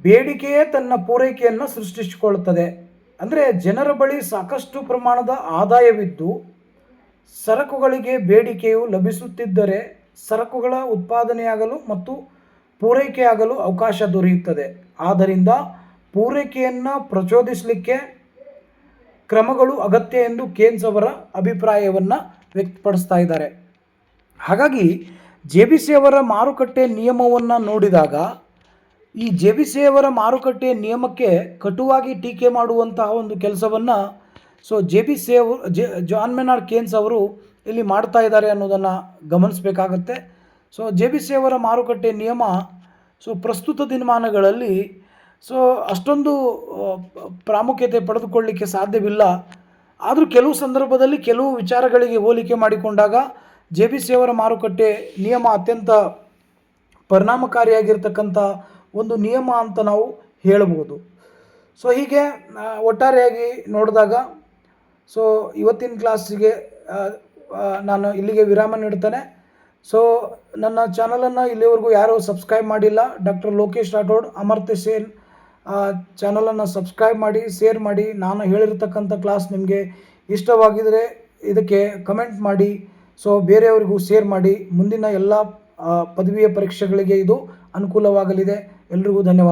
ಬೇಡಿಕೆಯೇ ತನ್ನ ಪೂರೈಕೆಯನ್ನು ಸೃಷ್ಟಿಸಿಕೊಳ್ಳುತ್ತದೆ. ಅಂದರೆ ಜನರ ಬಳಿ ಸಾಕಷ್ಟು ಪ್ರಮಾಣದ ಆದಾಯವಿದ್ದು ಸರಕುಗಳಿಗೆ ಬೇಡಿಕೆಯು ಲಭಿಸುತ್ತಿದ್ದರೆ ಸರಕುಗಳ ಉತ್ಪಾದನೆಯಾಗಲು ಮತ್ತು ಪೂರೈಕೆಯಾಗಲು ಅವಕಾಶ ದೊರೆಯುತ್ತದೆ. ಆದ್ದರಿಂದ ಪೂರೈಕೆಯನ್ನು ಪ್ರಚೋದಿಸಲಿಕ್ಕೆ ಕ್ರಮಗಳು ಅಗತ್ಯ ಎಂದು ಕೇನ್ಸ್ ಅವರ ಅಭಿಪ್ರಾಯವನ್ನು ವ್ಯಕ್ತಪಡಿಸ್ತಾ ಇದ್ದಾರೆ. ಹಾಗಾಗಿ JBC ಅವರ ಮಾರುಕಟ್ಟೆ ನಿಯಮವನ್ನು ನೋಡಿದಾಗ ಈ JBC ಅವರ ಮಾರುಕಟ್ಟೆ ನಿಯಮಕ್ಕೆ ಕಟುವಾಗಿ ಟೀಕೆ ಮಾಡುವಂತಹ ಒಂದು ಕೆಲಸವನ್ನು JBC ಅವರು ಜಾನ್ ಮೇನಾರ್ಡ್ ಕೇನ್ಸ್ ಅವರು ಇಲ್ಲಿ ಮಾಡ್ತಾ ಇದ್ದಾರೆ ಅನ್ನೋದನ್ನು ಗಮನಿಸಬೇಕಾಗತ್ತೆ. JBC ಅವರ ಮಾರುಕಟ್ಟೆ ನಿಯಮ ಪ್ರಸ್ತುತ ದಿನಮಾನಗಳಲ್ಲಿ ಅಷ್ಟೊಂದು ಪ್ರಾಮುಖ್ಯತೆ ಪಡೆದುಕೊಳ್ಳಲಿಕ್ಕೆ ಸಾಧ್ಯವಿಲ್ಲ. ಆದರೂ ಕೆಲವು ಸಂದರ್ಭದಲ್ಲಿ ಕೆಲವು ವಿಚಾರಗಳಿಗೆ ಹೋಲಿಕೆ ಮಾಡಿಕೊಂಡಾಗ JBC ಅವರ ಮಾರುಕಟ್ಟೆ ನಿಯಮ ಅತ್ಯಂತ ಪರಿಣಾಮಕಾರಿಯಾಗಿರ್ತಕ್ಕಂಥ ಒಂದು ನಿಯಮ ಅಂತ ನಾವು ಹೇಳಬಹುದು. ಹೀಗೆ ಒಟ್ಟಾರೆಯಾಗಿ ನೋಡಿದಾಗ ಇವತ್ತಿನ ಕ್ಲಾಸಿಗೆ ನಾನು ಇಲ್ಲಿಗೆ ವಿರಾಮ ನೀಡ್ತೇನೆ. ನನ್ನ ಚಾನಲನ್ನು ಇಲ್ಲಿವರೆಗೂ ಯಾರೂ ಸಬ್ಸ್ಕ್ರೈಬ್ ಮಾಡಿಲ್ಲ, ಡಾಕ್ಟರ್ ಲೋಕೇಶ್ ರಾಠೋಡ್ ಅಮರ್ತ್ಯ ಸೇನ್ ಚಾನಲನ್ನು ಸಬ್ಸ್ಕ್ರೈಬ್ ಮಾಡಿ, ಶೇರ್ ಮಾಡಿ. ನಾನು ಹೇಳಿರ್ತಕ್ಕಂಥ ಕ್ಲಾಸ್ ನಿಮಗೆ ಇಷ್ಟವಾಗಿದ್ದರೆ ಇದಕ್ಕೆ ಕಮೆಂಟ್ ಮಾಡಿ, ಬೇರೆಯವರಿಗೂ ಶೇರ್ ಮಾಡಿ. ಮುಂದಿನ ಎಲ್ಲ ಪದವಿಯ ಪರೀಕ್ಷೆಗಳಿಗೆ ಇದು ಅನುಕೂಲವಾಗಲಿದೆ. ಎಲ್ರಿಗೂ ಧನ್ಯವಾದ.